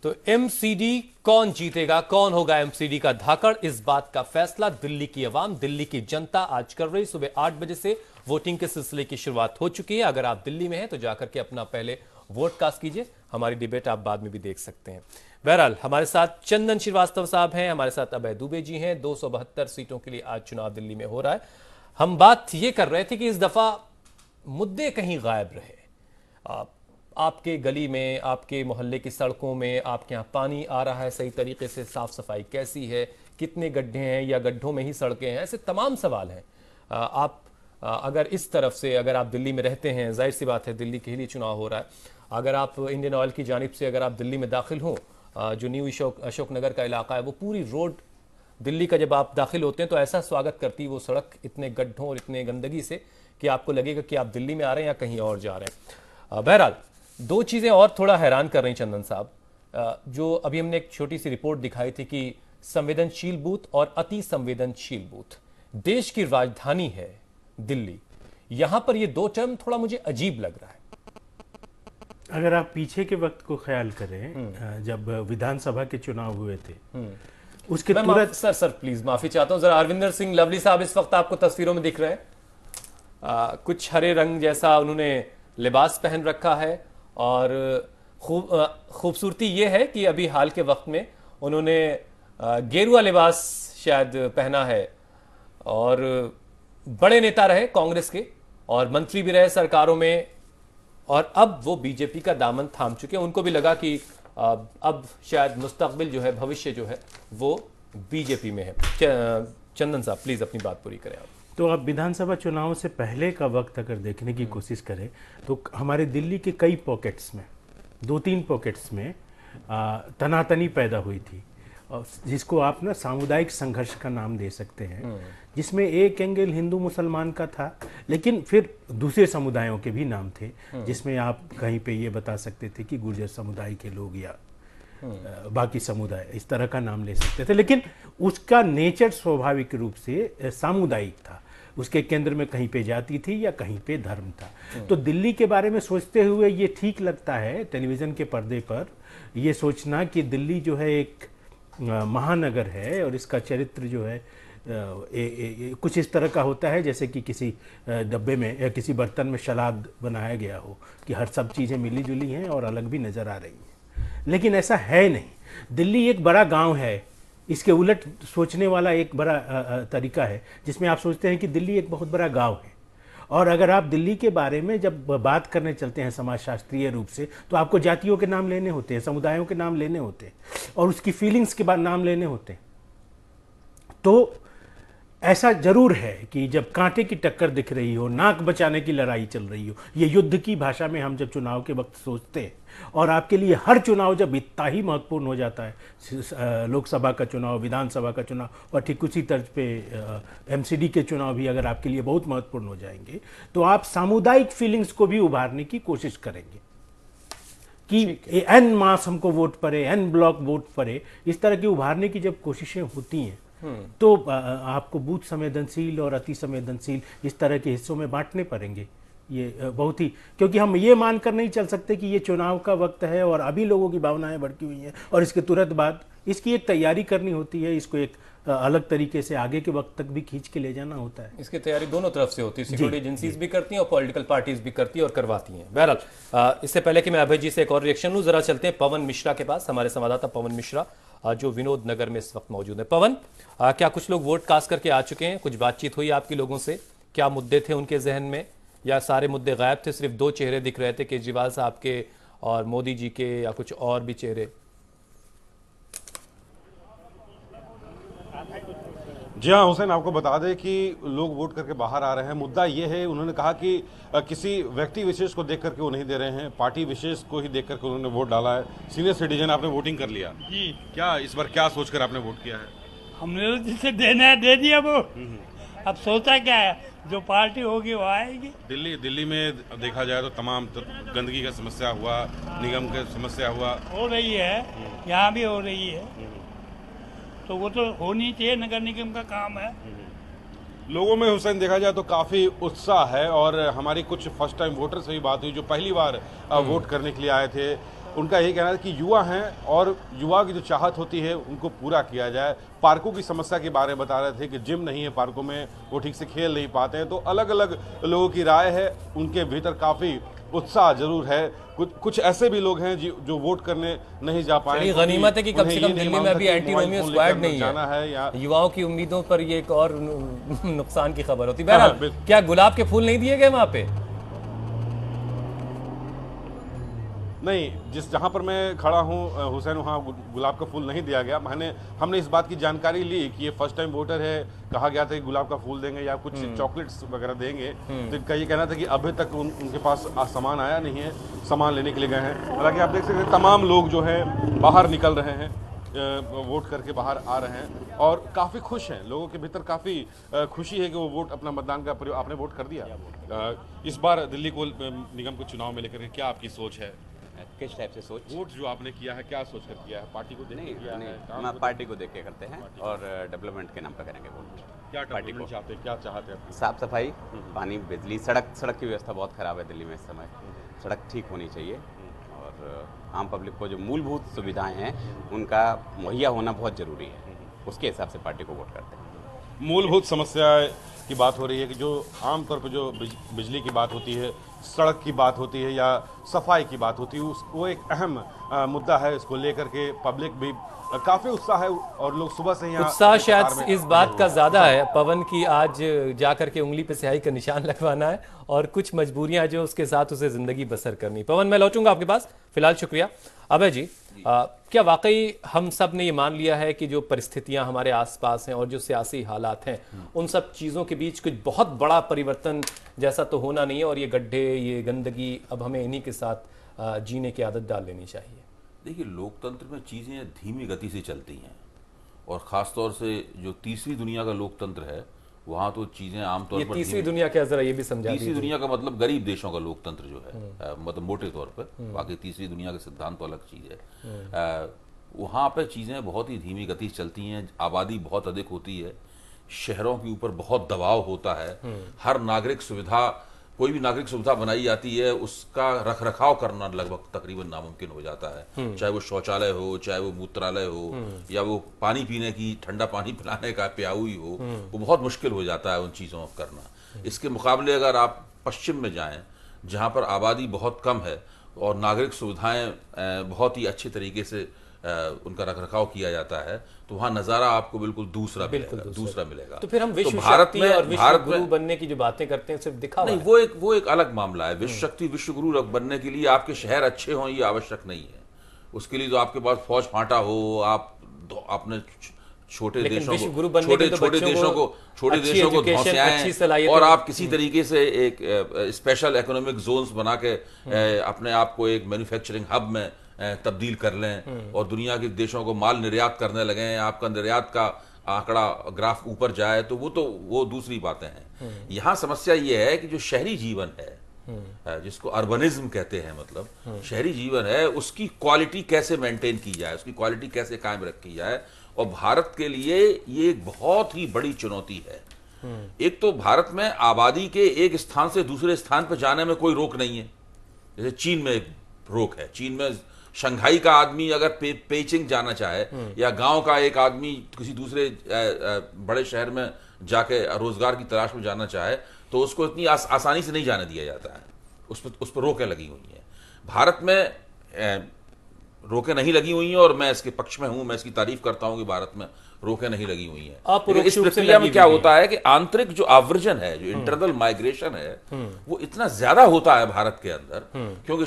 तो एमसीडी कौन जीतेगा, कौन होगा एमसीडी का धाकड़, इस बात का फैसला दिल्ली की आवाम, दिल्ली की जनता आज कर रही। सुबह 8 बजे से वोटिंग के सिलसिले की शुरुआत हो चुकी है। अगर आप दिल्ली में हैं तो जाकर के अपना पहले वोट कास्ट कीजिए। हमारी डिबेट आप बाद में भी देख सकते हैं। बहरहाल हमारे साथ चंदन श्रीवास्तव साहब हैं, हमारे साथ अभय दुबे जी हैं। 272 सीटों के लिए आज चुनाव दिल्ली में हो रहा है। हम बात ये कर रहे थे कि इस दफा मुद्दे कहीं गायब रहे। आपके गली में, आपके मोहल्ले की सड़कों में, आपके यहाँ पानी आ रहा है सही तरीके से, साफ सफाई कैसी है, कितने गड्ढे हैं या गड्ढों में ही सड़कें हैं, ऐसे तमाम सवाल हैं। आप अगर इस तरफ से, अगर आप दिल्ली में रहते हैं, जाहिर सी बात है दिल्ली के लिए चुनाव हो रहा है। अगर आप इंडियन ऑयल की जानिब से अगर आप दिल्ली में दाखिल हों, जो न्यू अशोक नगर का इलाका है, वो पूरी रोड दिल्ली का जब आप दाखिल होते हैं तो ऐसा स्वागत करती है वो सड़क इतने गड्ढों और इतने गंदगी से कि आपको लगेगा कि आप दिल्ली में आ रहे हैं या कहीं और जा रहे हैं। बहरहाल दो चीज़ें और थोड़ा हैरान कर रही चंदन साहब। जो अभी हमने एक छोटी सी रिपोर्ट दिखाई थी कि संवेदनशील बूथ और अति संवेदनशील बूथ, देश की राजधानी है दिल्ली, यहां पर ये दो टर्म थोड़ा मुझे अजीब लग रहा है। अगर आप पीछे के वक्त को ख्याल करें, जब विधानसभा के चुनाव हुए थे, उसके तुरंत सर प्लीज माफी चाहता हूं, जरा अरविंदर सिंह लवली साहब इस वक्त आपको तस्वीरों में दिख रहे हैं। कुछ हरे रंग जैसा उन्होंने लिबास पहन रखा है और खूबसूरती ये है कि अभी हाल के वक्त में उन्होंने गेरुआ लिबास शायद पहना है और बड़े नेता रहे कांग्रेस के और मंत्री भी रहे सरकारों में, और अब वो बीजेपी का दामन थाम चुके हैं। उनको भी लगा कि अब शायद मुस्तकबिल जो है, भविष्य जो है वो बीजेपी में है। चंदन साहब प्लीज अपनी बात पूरी करें आप। तो आप विधानसभा चुनाव से पहले का वक्त अगर देखने की कोशिश करें तो हमारे दिल्ली के कई पॉकेट्स में, 2-3 पॉकेट्स में तनातनी पैदा हुई थी, जिसको आप ना सामुदायिक संघर्ष का नाम दे सकते हैं, जिसमें एक एंगल हिंदू मुसलमान का था, लेकिन फिर दूसरे समुदायों के भी नाम थे, जिसमें आप कहीं पे ये बता सकते थे कि गुर्जर समुदाय के लोग या बाकी समुदाय, इस तरह का नाम ले सकते थे। लेकिन उसका नेचर स्वाभाविक रूप से सामुदायिक था, उसके केंद्र में कहीं पे जाति थी या कहीं पे धर्म था। तो दिल्ली के बारे में सोचते हुए ये ठीक लगता है टेलीविज़न के पर्दे पर ये सोचना कि दिल्ली जो है एक महानगर है और इसका चरित्र जो है कुछ इस तरह का होता है जैसे कि किसी डब्बे में या किसी बर्तन में सलाद बनाया गया हो कि हर सब चीज़ें मिली जुली हैं और अलग भी नज़र आ रही हैं। लेकिन ऐसा है नहीं। दिल्ली एक बड़ा गांव है, इसके उलट सोचने वाला एक बड़ा तरीका है जिसमें आप सोचते हैं कि दिल्ली एक बहुत बड़ा गांव है। और अगर आप दिल्ली के बारे में जब बात करने चलते हैं समाजशास्त्रीय रूप से, तो आपको जातियों के नाम लेने होते हैं, समुदायों के नाम लेने होते हैं और उसकी फीलिंग्स के बाद नाम लेने होते हैं। तो ऐसा जरूर है कि जब कांटे की टक्कर दिख रही हो, नाक बचाने की लड़ाई चल रही हो, ये युद्ध की भाषा में हम जब चुनाव के वक्त सोचते हैं, और आपके लिए हर चुनाव जब इतना ही महत्वपूर्ण हो जाता है, लोकसभा का चुनाव, विधानसभा का चुनाव, और ठीक उसी तर्ज पे एमसीडी के चुनाव भी अगर आपके लिए बहुत महत्वपूर्ण हो जाएंगे, तो आप सामुदायिक फीलिंग्स को भी उभारने की कोशिश करेंगे कि एन मास हमको वोट पड़े, एन ब्लॉक वोट पड़े। इस तरह की उभारने की जब कोशिशें होती हैं तो आपको बूथ संवेदनशील और अति संवेदनशील इस तरह के हिस्सों में बांटने पड़ेंगे। ये बहुत ही, क्योंकि हम ये मानकर नहीं चल सकते कि ये चुनाव का वक्त है और अभी लोगों की भावनाएं भड़की हुई हैं और इसके तुरंत बाद इसकी एक तैयारी करनी होती है, इसको एक अलग तरीके से आगे के वक्त तक भी खींच के ले जाना होता है। इसकी तैयारी दोनों तरफ से होती है, सिक्योरिटी एजेंसीज भी करती हैं और पॉलिटिकल पार्टीज भी करती हैं और करवाती हैं। बहरहाल इससे पहले कि मैं अभय जी से एक और रिएक्शन लूँ, जरा चलते हैं पवन मिश्रा के पास। हमारे संवाददाता पवन मिश्रा जो विनोद नगर में इस वक्त मौजूद है। पवन, क्या कुछ लोग वोट कास्ट करके आ चुके हैं? कुछ बातचीत हुई आपकी लोगों से? क्या मुद्दे थे उनके जहन में या सारे मुद्दे गायब थे, सिर्फ दो चेहरे दिख रहे थे, केजरीवाल साहब के और मोदी जी के, या कुछ और भी चेहरे? जी हाँ हुसैन, आपको बता दें कि लोग वोट करके बाहर आ रहे हैं। मुद्दा ये है, उन्होंने कहा कि किसी व्यक्ति विशेष को देख करके वो नहीं दे रहे हैं, पार्टी विशेष को ही देख करके उन्होंने वोट डाला है। सीनियर सिटीजन, आपने वोटिंग कर लिया जी। क्या इस बार क्या सोचकर आपने वोट किया है? हमने तो जिसे देना है दे दिया वो। अब सोचा क्या है, जो पार्टी होगी वो आएगी। दिल्ली में देखा जाए तो तमाम गंदगी का समस्या हुआ, निगम का समस्या हुआ, हो रही है, यहाँ भी हो रही है, तो वो तो होनी चाहिए, नगर निगम का काम है। लोगों में हुसैन देखा जाए तो काफ़ी उत्साह है और हमारी कुछ फर्स्ट टाइम वोटर से भी बात हुई जो पहली बार वोट करने के लिए आए थे। उनका यही कहना है कि युवा हैं और युवा की जो चाहत होती है उनको पूरा किया जाए। पार्कों की समस्या के बारे में बता रहे थे कि जिम नहीं है पार्कों में, वो ठीक से खेल नहीं पाते हैं। तो अलग अलग लोगों की राय है, उनके भीतर काफ़ी उत्साह जरूर है। कुछ ऐसे भी लोग हैं जो वोट करने नहीं जा पाए। चलिए, गनीमत है कि कम से कम दिल्ली में अभी एंटी रोमियो स्क्वाड नहीं है, या युवाओं की उम्मीदों पर ये एक और नुकसान की खबर होती है। बहरहाल, क्या गुलाब के फूल नहीं दिए गए वहां पे? नहीं, जहां पर मैं खड़ा हूं हुसैन, वहां गुलाब का फूल नहीं दिया गया। हमने इस बात की जानकारी ली कि ये फर्स्ट टाइम वोटर है, कहा गया था कि गुलाब का फूल देंगे या कुछ चॉकलेट्स वगैरह देंगे। तो इनका ये कहना था कि अभी तक उनके पास सामान आया नहीं है, सामान लेने के लिए गए हैं। हालांकि आप देख सकते हैं तमाम लोग जो हैं बाहर निकल रहे हैं, वोट करके बाहर आ रहे हैं और काफ़ी खुश हैं। लोगों के भीतर काफ़ी खुशी है कि वो वोट, अपना मतदान का प्रयोग, आपने वोट कर दिया। इस बार दिल्ली को निगम को चुनाव में लेकर क्या आपकी सोच है? किस टाइप से सोच? वोट जो आपने किया है क्या सोच कर किया है? पार्टी को देख के किया है? हम पार्टी को देख के करते हैं और डेवलपमेंट के नाम पर करेंगे वोट। क्या पार्टी को चाहते हैं, क्या चाहते हैं? साफ सफाई, पानी, बिजली, सड़क की व्यवस्था बहुत खराब है दिल्ली में इस समय। सड़क ठीक होनी चाहिए और आम पब्लिक को जो मूलभूत सुविधाएं हैं उनका मुहैया होना बहुत ज़रूरी है। उसके हिसाब से पार्टी को वोट करते हैं। मूलभूत समस्या की बात हो रही है कि जो आमतौर पर जो बिजली की बात होती है, सड़क की बात होती है या सफाई की बात होती है, वो एक अहम मुद्दा है। इसको लेकर के पब्लिक भी काफ़ी उत्साह है और लोग सुबह से यहाँ उत्साह शायद इस बात का ज़्यादा है पवन की आज जाकर के उंगली पे स्याही का निशान लगवाना है और कुछ मजबूरियां जो उसके साथ उसे ज़िंदगी बसर करनी। पवन, मैं लौटूंगा आपके पास, फिलहाल शुक्रिया। अभय जी, क्या वाकई हम सब ने ये मान लिया है कि जो परिस्थितियां हमारे आसपास हैं और जो सियासी हालात हैं, उन सब चीज़ों के बीच कुछ बहुत बड़ा परिवर्तन जैसा तो होना नहीं है और ये गड्ढे, ये गंदगी, अब हमें इन्हीं के साथ जीने की आदत डाल लेनी चाहिए? देखिए, लोकतंत्र में चीज़ें धीमी गति से चलती हैं और ख़ासतौर से जो तीसरी दुनिया का लोकतंत्र है वहाँ तो चीज़ें आमतौर पर तीसरी दुनिया क्या, जरा ये भी समझा तीसरी दुनिया का मतलब गरीब देशों का लोकतंत्र जो है, मतलब मोटे तौर पर, बाकी तीसरी दुनिया के सिद्धांत तो अलग चीज़ है। वहाँ पर चीज़ें बहुत ही धीमी गति से चलती हैं, आबादी बहुत अधिक होती है, शहरों के ऊपर बहुत दबाव होता है। हर नागरिक सुविधा, कोई भी नागरिक सुविधा बनाई जाती है उसका रखरखाव करना लगभग तकरीबन नामुमकिन हो जाता है। चाहे वो शौचालय हो, चाहे वो मूत्रालय हो, या वो पानी पीने की, ठंडा पानी पिलाने का प्याऊ ही हो, वो बहुत मुश्किल हो जाता है उन चीज़ों को करना। इसके मुकाबले अगर आप पश्चिम में जाएं जहाँ पर आबादी बहुत कम है और नागरिक सुविधाएं बहुत ही अच्छे तरीके से उनका रखरखाव किया जाता है, तो वहाँ नज़ारा आपको बिल्कुल दूसरा मिलेगा। तो फिर हम विश्व भारत शक्ति में और विश्व गुरु बनने की जो बातें करते हैं सिर्फ दिखावा नहीं, है। वो एक अलग मामला है। विश्व शक्ति, विश्व गुरु बनने के लिए आपके शहर अच्छे हों ये आवश्यक नहीं है। उसके लिए तो आपके पास फौज फांटा हो, आपने छोटे देशों को धौंसियाएं और आप किसी तरीके से एक स्पेशल इकोनॉमिक जोन्स बना के अपने आप को एक मैन्युफैक्चरिंग हब में तब्दील कर लें और दुनिया के देशों को माल निर्यात करने लगें, आपका निर्यात का आंकड़ा ग्राफ ऊपर जाए, तो वो दूसरी बातें हैं। यहाँ समस्या ये है कि जो शहरी जीवन है, जिसको अर्बनिज्म कहते हैं, मतलब शहरी जीवन है, उसकी क्वालिटी कैसे मेंटेन की जाए, उसकी क्वालिटी कैसे कायम रखी जाए। और भारत के लिए ये एक बहुत ही बड़ी चुनौती है। एक तो भारत में आबादी के एक स्थान से दूसरे स्थान पर जाने में कोई रोक नहीं है। जैसे चीन में एक रोक है। चीन में शंघाई का आदमी अगर पेइचिंग जाना चाहे या गांव का एक आदमी किसी दूसरे बड़े शहर में जाके रोजगार की तलाश में जाना चाहे तो उसको इतनी आसानी से नहीं जाने दिया जाता है। उस पर रोकें लगी हुई हैं। भारत में रोकें नहीं लगी हुई हैं और मैं इसके पक्ष में हूं। मैं इसकी तारीफ करता हूं कि भारत में रोकें नहीं लगी हुई हैं। इस प्रक्रिया में क्या होता है कि आंतरिक जो आवर्जन है, जो इंटरनल माइग्रेशन है, वो इतना ज्यादा होता है भारत के अंदर, क्योंकि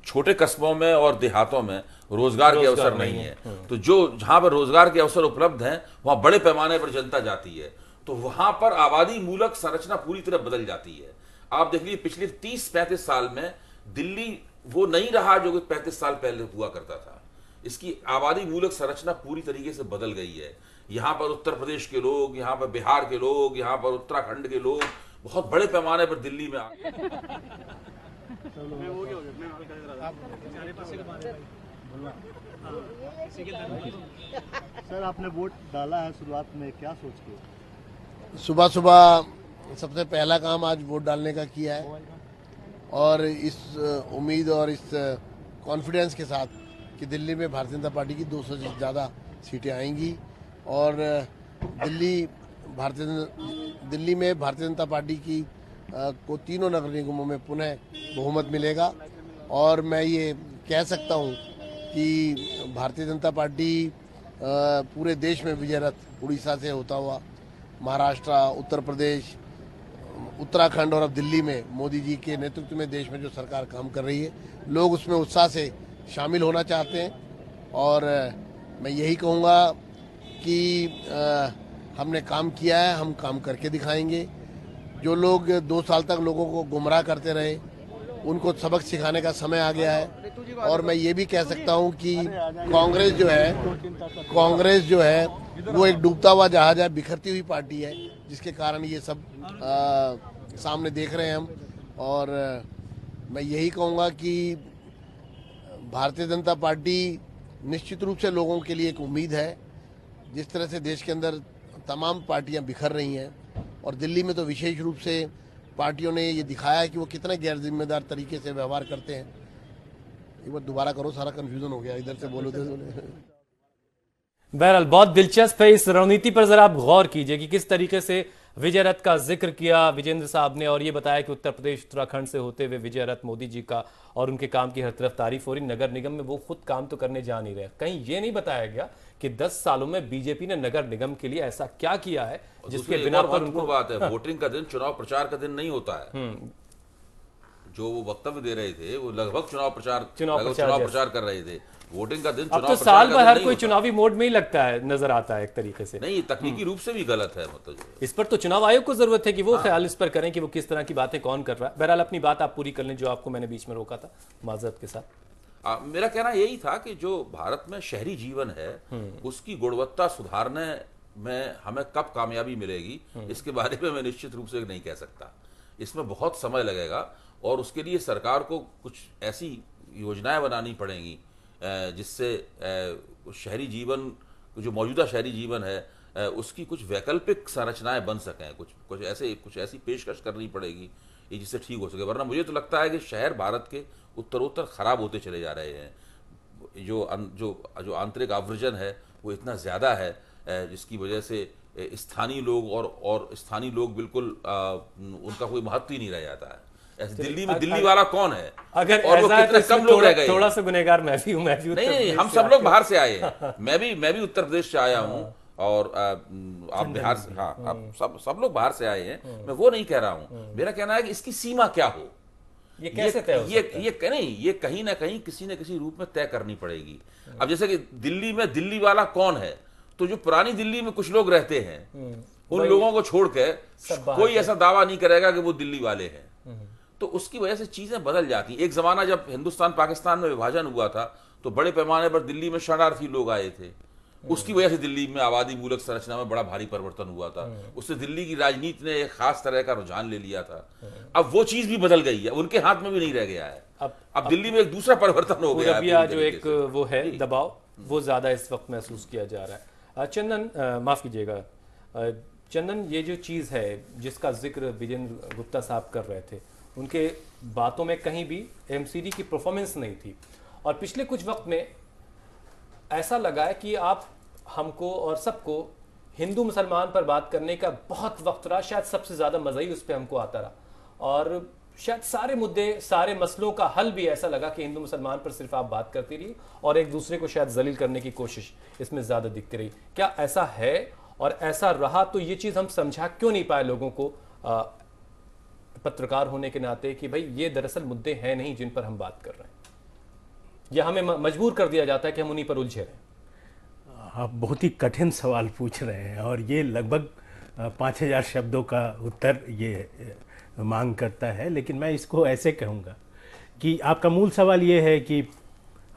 छोटे कस्बों में और देहातों में रोजगार के अवसर नहीं है। तो जहां पर रोजगार के अवसर उपलब्ध हैं वहां बड़े पैमाने पर जनता जाती है, तो वहां पर आबादी मूलक संरचना पूरी तरह बदल जाती है। आप देख लीजिए पिछले 30-35 साल में दिल्ली वो नहीं रहा जो 35 साल पहले हुआ करता था। इसकी आबादी मूलक संरचना पूरी तरीके से बदल गई है। यहाँ पर उत्तर प्रदेश के लोग, यहाँ पर बिहार के लोग, यहाँ पर उत्तराखंड के लोग बहुत बड़े पैमाने पर दिल्ली में आ सर, आपने वोट डाला है शुरुआत में, क्या सोच के? सुबह सुबह सबसे पहला काम आज वोट डालने का किया है और इस उम्मीद और इस कॉन्फिडेंस के साथ कि दिल्ली में भारतीय जनता पार्टी की 200 से ज़्यादा सीटें आएंगी और दिल्ली में भारतीय जनता पार्टी की को तीनों नगर निगमों में पुनः बहुमत मिलेगा। और मैं ये कह सकता हूँ कि भारतीय जनता पार्टी पूरे देश में विजय रथ उड़ीसा से होता हुआ महाराष्ट्र, उत्तर प्रदेश, उत्तराखंड और अब दिल्ली में मोदी जी के नेतृत्व में देश में जो सरकार काम कर रही है, लोग उसमें उत्साह से शामिल होना चाहते हैं। और मैं यही कहूँगा कि हमने काम किया है, हम काम करके दिखाएंगे। जो लोग 2 साल तक लोगों को गुमराह करते रहे, उनको सबक सिखाने का समय आ गया है। और मैं ये भी कह सकता हूँ कि कांग्रेस जो है वो एक डूबता हुआ जहाज है, बिखरती हुई पार्टी है, जिसके कारण ये सब सामने देख रहे हैं हम। और मैं यही कहूँगा कि भारतीय जनता पार्टी निश्चित रूप से लोगों के लिए एक उम्मीद है। जिस तरह से देश के अंदर तमाम पार्टियां बिखर रही हैं और दिल्ली में तो विशेष रूप से पार्टियों ने ये दिखाया है कि वो कितने गैर जिम्मेदार तरीके से व्यवहार करते हैं। एक बार दोबारा करो, सारा कंफ्यूजन हो गया, इधर से बोलो उधर से। बहरहाल बहुत दिलचस्प है। इस रणनीति पर जरा आप गौर कीजिए कि किस तरीके से विजय रथ का जिक्र किया विजेंद्र साहब ने, और ये बताया कि उत्तर प्रदेश उत्तराखंड से होते हुए विजय रथ मोदी जी का और उनके काम की हर तरफ तारीफ हो रही। नगर निगम में वो खुद काम तो करने जा नहीं रहे। कहीं ये नहीं बताया गया कि 10 सालों में बीजेपी ने नगर निगम के लिए ऐसा क्या किया है जिसके बिना पर उनको बात है। वोटिंग का दिन चुनाव प्रचार का दिन नहीं होता है। जो वो वक्तव्य दे रहे थे वो लगभग चुनाव प्रचार कर रहे थे। वोटिंग का दिन अब तो साल भर हर कोई चुनावी मोड में ही लगता है, नजर आता है एक तरीके से। नहीं, तकनीकी रूप से भी गलत है। मतलब इस पर तो चुनाव आयोग को जरूरत है कि वो ख्याल इस पर करें कि वो किस तरह की बातें कौन कर रहा है। बहरहाल अपनी बात आप पूरी कर लें, जो आपको मैंने बीच में रोका था, माजरत के साथ। मेरा कहना यही था कि जो भारत में शहरी जीवन है उसकी गुणवत्ता सुधारने में हमें कब कामयाबी मिलेगी, इसके बारे में मैं निश्चित रूप से नहीं कह सकता। इसमें बहुत समय लगेगा और उसके लिए सरकार को कुछ ऐसी योजनाएं बनानी पड़ेंगी जिससे शहरी जीवन, जो मौजूदा शहरी जीवन है, उसकी कुछ वैकल्पिक संरचनाएं बन सकें। कुछ ऐसी पेशकश करनी पड़ेगी जिससे ठीक हो सके। वरना मुझे तो लगता है कि शहर भारत के उत्तरोत्तर खराब होते चले जा रहे हैं। जो आंतरिक आवर्जन है वो इतना ज़्यादा है जिसकी वजह से स्थानीय लोग और स्थानीय लोग बिल्कुल उनका कोई महत्व ही नहीं रह जाता है। दिल्ली में दिल्ली वाला कौन है? अगर और वो कितने कम लोग रह गए। थोड़ा सा गुनहगार मैं भी हूं। नहीं, हम सब लोग बाहर से आए हैं। मैं भी उत्तर प्रदेश से आया हूं और आप बिहार से, हाँ, आप सब लोग बाहर से आए हैं। मैं वो नहीं कह रहा हूं। मेरा कहना है कि इसकी सीमा क्या हो, ये कैसे तय हो सकता है? ये कहीं ना कहीं किसी न किसी रूप में तय करनी पड़ेगी। अब जैसे कि दिल्ली में दिल्ली वाला कौन है, तो जो पुरानी दिल्ली में कुछ लोग रहते हैं उन लोगों को छोड़ के कोई ऐसा दावा नहीं करेगा कि वो दिल्ली वाले हैं। तो उसकी वजह से चीजें बदल जाती। एक जमाना जब हिंदुस्तान पाकिस्तान में विभाजन हुआ था तो बड़े पैमाने पर दिल्ली में शरणार्थी लोग आए थे। उसकी वजह से दिल्ली में आबादी मूलक संरचना में बड़ा भारी परिवर्तन हुआ था। उससे दिल्ली की राजनीति ने एक खास तरह का रुझान ले लिया था। अब वो चीज भी बदल गई है, उनके हाथ में भी नहीं रह गया है। अब दिल्ली में एक दूसरा परिवर्तन हो गया है। जो एक वो है दबाव, वो ज्यादा इस वक्त महसूस किया जा रहा है। चंदन, माफ कीजिएगा चंदन, ये जो चीज है जिसका जिक्र विजेंद्र गुप्ता साहब कर रहे थे, उनके बातों में कहीं भी एमसीडी की परफॉर्मेंस नहीं थी। और पिछले कुछ वक्त में ऐसा लगा है कि आप हमको और सबको हिंदू मुसलमान पर बात करने का बहुत वक्त रहा, शायद सबसे ज़्यादा मज़ा ही उस पर हमको आता रहा। और शायद सारे मुद्दे, सारे मसलों का हल भी ऐसा लगा कि हिंदू मुसलमान पर सिर्फ आप बात करती रही और एक दूसरे को शायद जलील करने की कोशिश इसमें ज़्यादा दिखती रही। क्या ऐसा है? और ऐसा रहा तो ये चीज़ हम समझा क्यों नहीं पाए लोगों को पत्रकार होने के नाते कि भाई ये दरअसल मुद्दे हैं नहीं जिन पर हम बात कर रहे हैं, या हमें मजबूर कर दिया जाता है कि हम उन्हीं पर उलझे रहें? आप बहुत ही कठिन सवाल पूछ रहे हैं और ये लगभग 5000 शब्दों का उत्तर ये मांग करता है। लेकिन मैं इसको ऐसे कहूँगा कि आपका मूल सवाल ये है कि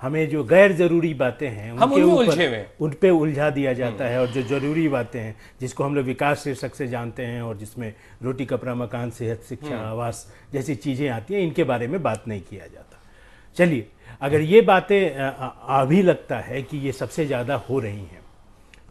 हमें जो गैर जरूरी बातें हैं उन पे उलझा दिया जाता है, और जो जरूरी बातें हैं जिसको हम लोग विकास शीर्षक से जानते हैं और जिसमें रोटी कपड़ा मकान सेहत शिक्षा आवास जैसी चीज़ें आती हैं, इनके बारे में बात नहीं किया जाता। चलिए, अगर ये बातें अभी लगता है कि ये सबसे ज़्यादा हो रही हैं,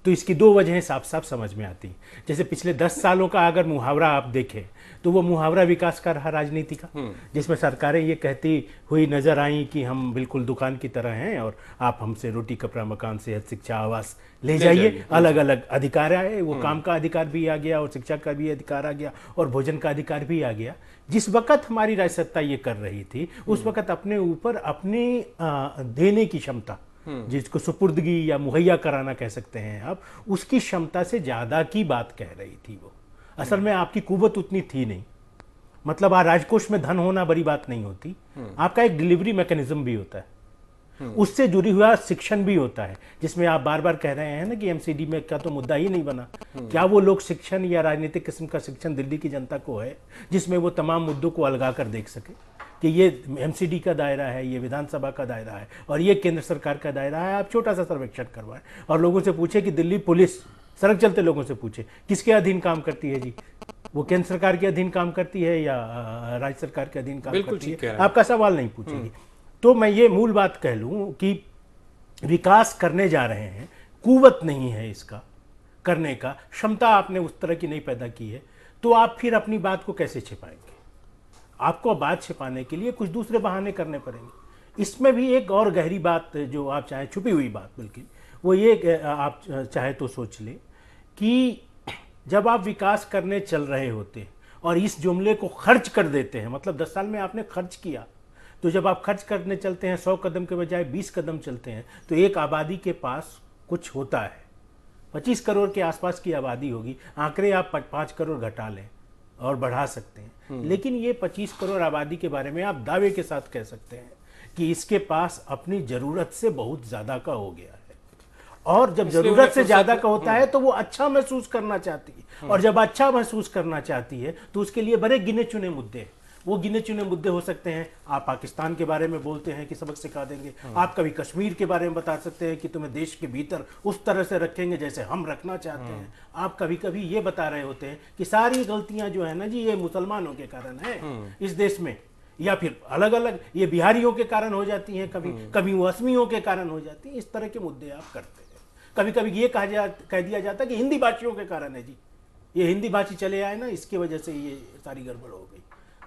तो इसकी दो वजहें साफ साफ समझ में आती हैं। जैसे पिछले 10 सालों का अगर मुहावरा आप देखें तो वो मुहावरा विकास का रहा राजनीति का, जिसमें सरकारें ये कहती हुई नजर आई कि हम बिल्कुल दुकान की तरह हैं और आप हमसे रोटी कपड़ा मकान सेहत शिक्षा आवास ले जाइए, अलग अलग अधिकार आए, वो काम का अधिकार भी आ गया और शिक्षा का भी अधिकार आ गया और भोजन का अधिकार भी आ गया। जिस वक्त हमारी राज सत्ता ये कर रही थी उस वक्त अपने ऊपर अपनी देने की क्षमता, जिसको सुपुर्दगी या मुहैया कराना कह सकते हैं आप, उसकी क्षमता से ज्यादा की बात कह रही थी वो। असल में आपकी कुव्वत उतनी थी नहीं, मतलब राजकोष में धन होना बड़ी बात नहीं होती, आपका एक डिलीवरी मैकेनिज्म भी होता है, उससे जुड़ी हुआ शिक्षण भी होता है, जिसमें आप बार बार कह रहे हैं ना कि एमसीडी में का तो मुद्दा ही नहीं बना। क्या वो लोग शिक्षण या राजनीतिक किस्म का शिक्षण दिल्ली की जनता को है जिसमें वो तमाम मुद्दों को अलगा कर देख सके कि ये एमसीडी का दायरा है, ये विधानसभा का दायरा है और ये केंद्र सरकार का दायरा है। आप छोटा सा सर्वेक्षण करवाएं और लोगों से पूछे कि दिल्ली पुलिस, सड़क चलते लोगों से पूछे किसके अधीन काम करती है जी, वो केंद्र सरकार के अधीन काम करती है या राज्य सरकार के अधीन काम करती है? आपका सवाल नहीं पूछेगी। तो मैं ये मूल बात कह लूं कि विकास करने जा रहे हैं, कुव्वत नहीं है इसका करने का, क्षमता आपने उस तरह की नहीं पैदा की है, तो आप फिर अपनी बात को कैसे छिपाएंगे? आपको बात छिपाने के लिए कुछ दूसरे बहाने करने पड़ेंगे। इसमें भी एक और गहरी बात जो आप चाहे, छुपी हुई बात बल्कि, वो ये आप चाहे तो सोच ले कि जब आप विकास करने चल रहे होते और इस जुमले को खर्च कर देते हैं, मतलब 10 साल में आपने खर्च किया, तो जब आप खर्च करने चलते हैं 100 कदम के बजाय 20 कदम चलते हैं तो एक आबादी के पास कुछ होता है। 25 करोड़ के आसपास की आबादी होगी, आंकड़े आप 5 करोड़ घटा लें और बढ़ा सकते हैं, लेकिन ये 25 करोड़ आबादी के बारे में आप दावे के साथ कह सकते हैं कि इसके पास अपनी जरूरत से बहुत ज्यादा का हो गया है। और जब जरूरत से ज्यादा का होता है तो वो अच्छा महसूस करना चाहती है, और जब अच्छा महसूस करना चाहती है तो उसके लिए बड़े गिने चुने मुद्दे हैं। वो गिने चुने मुद्दे हो सकते हैं, आप पाकिस्तान के बारे में बोलते हैं कि सबक सिखा देंगे, आप कभी कश्मीर के बारे में बता सकते हैं कि तुम्हें देश के भीतर उस तरह से रखेंगे जैसे हम रखना चाहते हैं, आप कभी कभी ये बता रहे होते हैं कि सारी गलतियां जो है ना जी ये मुसलमानों के कारण है इस देश में, या फिर अलग अलग ये बिहारियों के कारण हो जाती हैं, कभी वो असमियों के कारण हो जाती है। इस तरह के मुद्दे आप करते हैं। कभी कभी ये कह दिया जाता है कि हिंदी भाषियों के कारण है जी, ये हिंदी भाषी चले आए ना इसकी वजह से ये सारी गड़बड़ हो गई।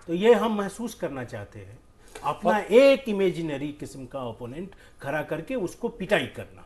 तो ये हम महसूस करना चाहते हैं, अपना एक इमेजिनरी किस्म का ओपोनेंट खड़ा करके उसको पिटाई करना।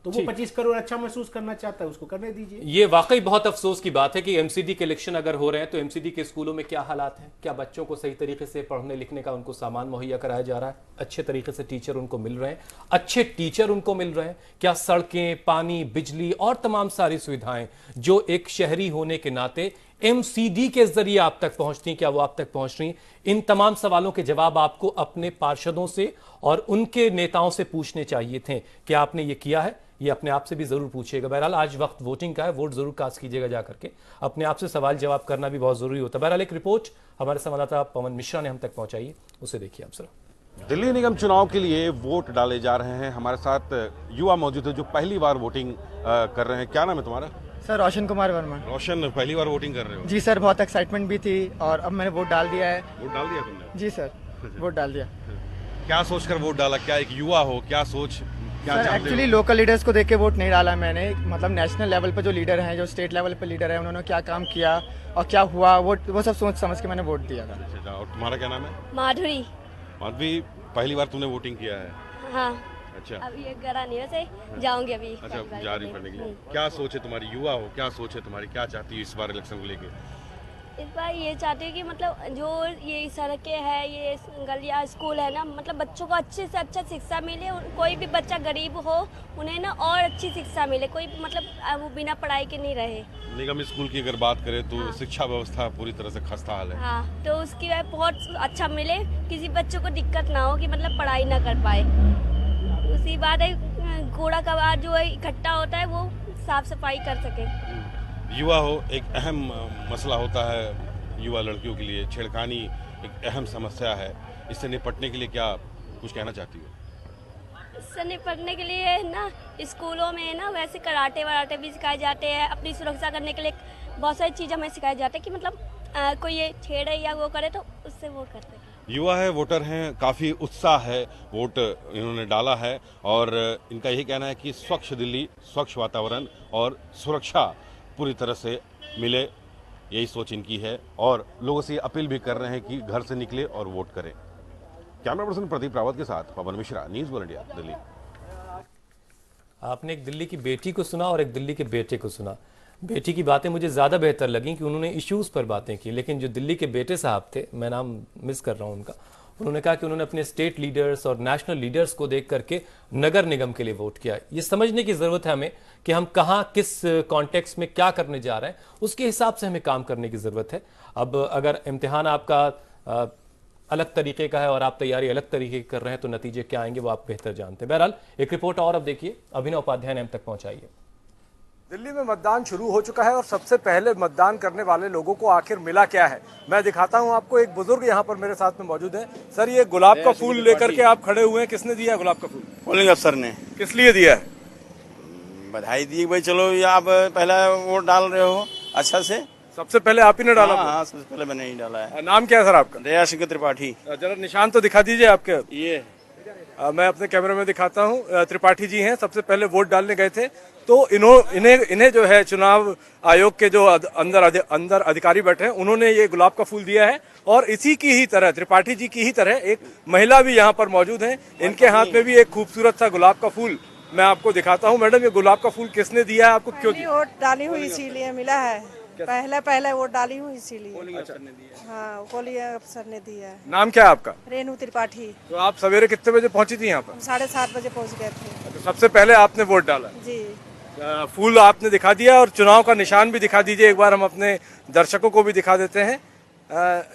तो वो 25 करोड़ अच्छा महसूस करना चाहता है, उसको करने दीजिए। ये वाकई बहुत अफसोस की बात है कि एमसीडी के इलेक्शन अगर हो रहे हैं तो एमसीडी के स्कूलों में क्या हालात हैं? क्या बच्चों को सही तरीके से पढ़ने लिखने का उनको सामान मुहैया कराया जा रहा है? अच्छे तरीके से टीचर उनको मिल रहे हैं? अच्छे टीचर उनको मिल रहे हैं? क्या सड़कें, पानी, बिजली और तमाम सारी सुविधाएं जो एक शहरी होने के नाते एमसीडी के जरिए आप तक पहुंचती, क्या वो आप तक पहुंच रही? इन तमाम सवालों के जवाब आपको अपने पार्षदों से और उनके नेताओं से पूछने चाहिए थे। क्या आपने ये किया है? ये अपने आप से भी जरूर पूछिएगा। बहरहाल आज वक्त वोटिंग का है, वोट जरूर कास्ट कीजिएगा जाकर के। अपने आप से सवाल जवाब करना भी बहुत जरूरी होता है। बहरहाल एक रिपोर्ट हमारे संवाददाता पवन मिश्रा ने हम तक पहुंचाई है, उसे देखिए आप जरा। दिल्ली निगम चुनाव के लिए वोट डाले जा रहे हैं। हमारे साथ युवा मौजूद है जो पहली बार वोटिंग कर रहे हैं। क्या नाम है तुम्हारा? सर रोशन कुमार वर्मा। रोशन, पहली बार वोटिंग कर रहे हो? जी सर, बहुत एक्साइटमेंट भी थी और अब मैंने वोट डाल दिया है। वोट डाल दिया तुमने? जी सर, वोट डाल दिया। क्या सोचकर वोट डाला? क्या एक युवा हो, क्या सोच, क्या सर एक्चुअली लोकल लीडर्स को देख के वोट नहीं डाला मैंने, मतलब नेशनल लेवल पर जो लीडर हैं, जो स्टेट लेवल पर लीडर हैं, उन्होंने क्या काम किया और क्या हुआ वो सब सोच समझ के मैंने वोट दिया था। अच्छा, और तुम्हारा क्या नाम है? माधुरी। माधवी, पहली बार तुमने वोटिंग किया है? हाँ। अच्छा, अभी ये करा नहीं, वैसे जाऊंगी अभी। अच्छा, जा रही पढ़ने के लिए। क्या सोच है तुम्हारी? युवा हो, क्या सोच है तुम्हारी? क्या चाहती है इस बार इलेक्शन को लेके? इस बार ये चाहती हूँ कि मतलब जो ये सड़कें हैं, ये गलियाँ, स्कूल है ना, मतलब बच्चों को अच्छे से अच्छा शिक्षा मिले। कोई भी बच्चा गरीब हो उन्हें ना और अच्छी शिक्षा मिले, कोई मतलब वो बिना पढ़ाई के नहीं रहे। निगम स्कूल की अगर बात करें तो शिक्षा व्यवस्था पूरी तरह से खस्ता हाल है। हाँ, तो उसकी वजह बहुत अच्छा मिले, किसी बच्चों को दिक्कत ना हो कि मतलब पढ़ाई ना कर पाए। उसी बात है, कूड़ा कबाड़ जो है इकट्ठा होता है वो साफ सफाई कर सके। युवा हो, एक अहम मसला होता है युवा लड़कियों के लिए, छेड़खानी एक अहम समस्या है। इससे निपटने के लिए क्या कुछ कहना चाहती हो? इससे निपटने के लिए ना स्कूलों में ना वैसे कराटे वराटे भी सिखाए जाते हैं। अपनी सुरक्षा करने के लिए बहुत सारी चीज़ हमें सिखाई जाती है कि मतलब कोई ये छेड़े या वो करे तो उससे वो कर सके। युवा है, वोटर हैं, काफ़ी उत्साह है, वोट इन्होंने डाला है और इनका यही कहना है कि स्वच्छ दिल्ली, स्वच्छ वातावरण और सुरक्षा पूरी तरह से मिले, यही सोच इनकी है और लोगों से अपील भी कर रहे हैं कि घर से निकले और वोट करें। कैमरा पर्सन प्रदीप रावत के साथ Pawan Mishra, news world India, Delhi. आपने एक दिल्ली की बेटी को सुना और एक दिल्ली के बेटे को सुना। बेटी की बातें मुझे ज़्यादा बेहतर लगी कि उन्होंने इश्यूज़ पर बातें की, लेकिन जो दिल्ली के बेटे साहब थे, मैं नाम मिस कर रहा हूँ उनका, उन्होंने कहा कि उन्होंने अपने स्टेट लीडर्स और नेशनल लीडर्स को देख करके नगर निगम के लिए वोट किया। ये समझने की ज़रूरत है हमें कि हम कहाँ, किस कॉन्टेक्स्ट में क्या करने जा रहे हैं, उसके हिसाब से हमें काम करने की ज़रूरत है। अब अगर इम्तिहान आपका अलग तरीके का है और आप तैयारी अलग तरीके की कर रहे हैं तो नतीजे क्या आएंगे वो आप बेहतर जानते हैं। बहरहाल एक रिपोर्ट और अब देखिए, अभिनव उपाध्याय ने हम तक पहुंचाइए। दिल्ली में मतदान शुरू हो चुका है और सबसे पहले मतदान करने वाले लोगों को आखिर मिला क्या है, मैं दिखाता हूं आपको। एक बुजुर्ग यहाँ पर मेरे साथ में मौजूद है। सर, ये गुलाब का फूल लेकर के आप खड़े हुए हैं, किसने दिया है गुलाब का फूल? पोलिंग अफसर ने। किस लिए दिया है? बधाई दी भाई, चलो ये आप पहला वोट डाल रहे हो अच्छा से। सबसे पहले आप ही ने डाला? हाँ, सबसे पहले मैंने ही डाला है। नाम क्या है सर आपका? दया सिंह त्रिपाठी। जरा निशान तो दिखा दीजिए आपके। ये मैं अपने कैमरे में दिखाता हूँ। त्रिपाठी जी हैं, सबसे पहले वोट डालने गए थे तो इन्हें जो है चुनाव आयोग के जो अंदर अधिकारी बैठे हैं, उन्होंने ये गुलाब का फूल दिया है। और इसी की ही तरह, त्रिपाठी जी की ही तरह एक महिला भी यहाँ पर मौजूद है, इनके हाथ में भी एक खूबसूरत सा गुलाब का फूल मैं आपको दिखाता हूँ। मैडम, ये गुलाब का फूल किसने दिया है आपको? क्यों वोट डाली हुई इसीलिए मिला है। पहले वोट डाली हुई इसीलिए। हाँ, पोलिंग अफसर ने दिया है। नाम क्या है आपका? रेनू त्रिपाठी। तो आप सवेरे कितने बजे पहुंची थी यहाँ पर? 7:30 बजे पहुंच गए थे। तो सबसे पहले आपने वोट डाला जी। फूल आपने दिखा दिया और चुनाव का निशान भी दिखा दीजिए, एक बार हम अपने दर्शकों को भी दिखा देते हैं।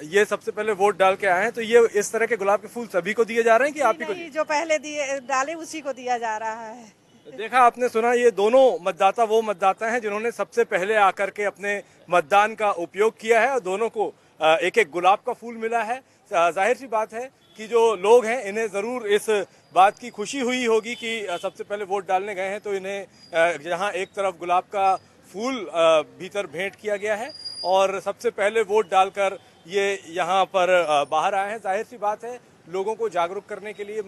ये सबसे पहले वोट डाल के आए हैं, तो ये इस तरह के गुलाब के फूल सभी को दिए जा रहे हैं कि आप ही को? जो पहले दिए डाले उसी को दिया जा रहा है। देखा आपने, सुना, ये दोनों मतदाता वो मतदाता हैं जिन्होंने सबसे पहले आकर के अपने मतदान का उपयोग किया है और दोनों को एक एक गुलाब का फूल मिला है। जाहिर सी बात है कि जो लोग हैं इन्हें ज़रूर इस बात की खुशी हुई होगी कि सबसे पहले वोट डालने गए हैं तो इन्हें जहां एक तरफ गुलाब का फूल भीतर भेंट किया गया है और सबसे पहले वोट डालकर ये यहाँ पर बाहर आए हैं। जाहिर सी बात है, लोगों को जागरूक करने के लिए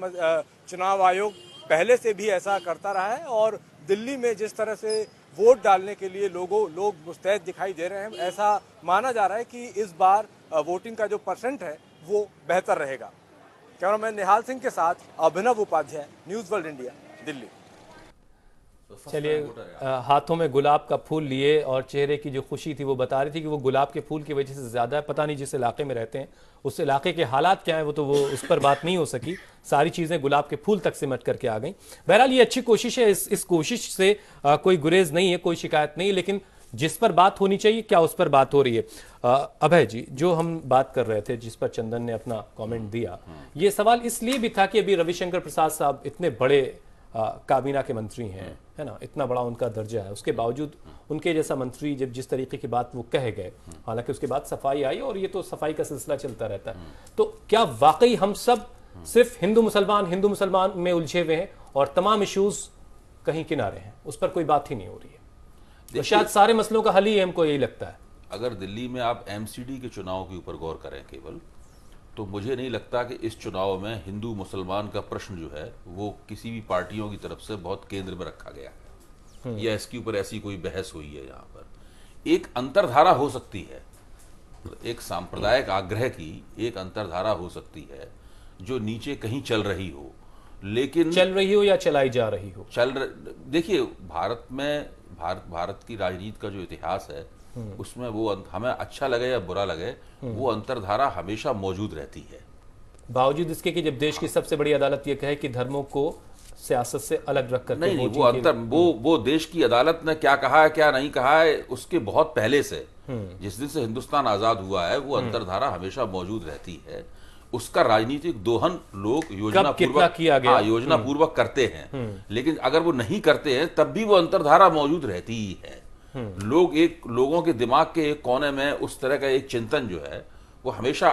चुनाव आयोग पहले से भी ऐसा करता रहा है और दिल्ली में जिस तरह से वोट डालने के लिए लोग मुस्तैद दिखाई दे रहे हैं, ऐसा माना जा रहा है कि इस बार वोटिंग का जो परसेंट है वो बेहतर रहेगा। कैमरामैन निहाल सिंह के साथ Abhinav Upadhyay, news world India, Delhi. चलिए, हाथों में गुलाब का फूल लिए और चेहरे की जो खुशी थी वो बता रही थी कि वो गुलाब के फूल की वजह से ज़्यादा है। पता नहीं जिस इलाके में रहते हैं उस इलाके के हालात क्या हैं, वो तो वो उस पर बात नहीं हो सकी। सारी चीज़ें गुलाब के फूल तक सिमट करके आ गई। बहरहाल ये अच्छी कोशिश है, इस कोशिश से कोई गुरेज नहीं है, कोई शिकायत नहीं, लेकिन जिस पर बात होनी चाहिए क्या उस पर बात हो रही है। अभय जी, जो हम बात कर रहे थे, जिस पर चंदन ने अपना कमेंट दिया, ये सवाल इसलिए भी था कि अभी रविशंकर प्रसाद साहब इतने बड़े काबीना के मंत्री हैं, है ना, इतना बड़ा उनका दर्जा है, उसके बावजूद उनके जैसा मंत्री जब जिस तरीके की बात वो कह गए, हालांकि उसके बाद सफाई आई और ये तो सफाई का सिलसिला चलता रहता है, तो क्या वाकई हम सब सिर्फ हिंदू मुसलमान में उलझे हुए हैं और तमाम इश्यूज कहीं किनारे हैं, उस पर कोई बात ही नहीं हो रही है? तो शायद सारे मसलों का हल ही हमको यही लगता है। अगर दिल्ली में आप एमसीडी के चुनाव के ऊपर गौर करें केवल, तो मुझे नहीं लगता कि इस चुनाव में हिंदू मुसलमान का प्रश्न जो है वो किसी भी पार्टियों की तरफ से बहुत केंद्र में रखा गया है या इसके ऊपर ऐसी कोई बहस हुई है। यहाँ पर एक अंतरधारा हो सकती है, एक सांप्रदायिक आग्रह की एक अंतरधारा हो सकती है जो नीचे कहीं चल रही हो, लेकिन चल रही हो या चलाई जा रही हो, देखिए भारत की राजनीति का जो इतिहास है उसमें वो हमें अच्छा लगे या बुरा लगे, वो अंतरधारा हमेशा मौजूद रहती है। बावजूद इसके कि जब देश की सबसे बड़ी अदालत ये कहे कि धर्मों को सियासत से अलग रख कर नहीं, वो देश की अदालत ने क्या कहा है क्या नहीं कहा है, उसके बहुत पहले से, जिस दिन से हिंदुस्तान आजाद हुआ है, वो अंतरधारा हमेशा मौजूद रहती है। उसका राजनीतिक दोहन लोग योजना पूर्वक करते हैं, लेकिन अगर वो नहीं करते हैं तब भी वो अंतरधारा मौजूद रहती ही है। लोगों के दिमाग के एक कोने में उस तरह का एक चिंतन जो है वो हमेशा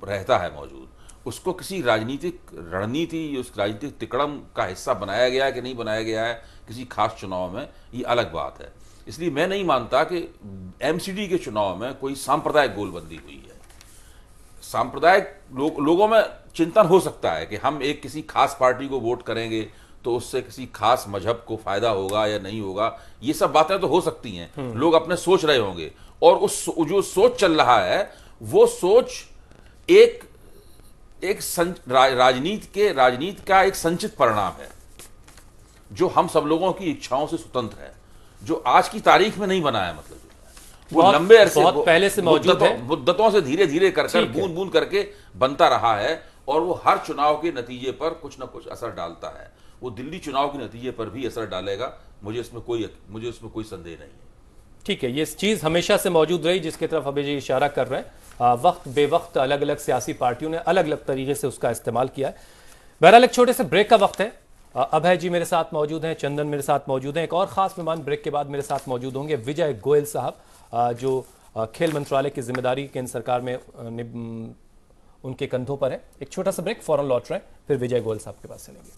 रहता है मौजूद। उसको किसी राजनीतिक रणनीति, उस राजनीतिक तिकड़म का हिस्सा बनाया गया है कि नहीं बनाया गया है किसी खास चुनाव में, ये अलग बात है। इसलिए मैं नहीं मानता कि एमसीडी के चुनाव में कोई सांप्रदायिक गोलबंदी हुई है। सांप्रदायिक लोगों में चिंतन हो सकता है कि हम एक किसी खास पार्टी को वोट करेंगे तो उससे किसी खास मजहब को फायदा होगा या नहीं होगा, ये सब बातें तो हो सकती हैं, लोग अपने सोच रहे होंगे, और उस जो सोच चल रहा है वो सोच एक राजनीति का एक संचित परिणाम है जो हम सब लोगों की इच्छाओं से स्वतंत्र है, जो आज की तारीख में नहीं बना है। मतलब वो लंबे अरसे बहुत पहले से मौजूद है, मुद्दतों से धीरे धीरे कर बूंद बूंद करके बनता रहा है, और वो हर चुनाव के नतीजे पर कुछ ना कुछ असर डालता है। वो दिल्ली चुनाव के नतीजे पर भी असर डालेगा, मुझे इसमें कोई संदेह नहीं है। ठीक है, ये चीज हमेशा से मौजूद रही जिसकी तरफ अभी जी इशारा कर रहे हैं। वक्त बेवक्त अलग अलग सियासी पार्टियों ने अलग अलग तरीके से उसका इस्तेमाल किया है। बहरहाल एक छोटे से ब्रेक का वक्त है। अभय जी मेरे साथ मौजूद हैं, चंदन मेरे साथ मौजूद हैं, एक और खास मेहमान ब्रेक के बाद मेरे साथ मौजूद होंगे, विजय गोयल साहब, जो खेल मंत्रालय की जिम्मेदारी केंद्र सरकार में उनके कंधों पर है। एक छोटा सा ब्रेक, फौरन लौट रहे हैं, फिर विजय गोयल साहब के पास चलेंगे।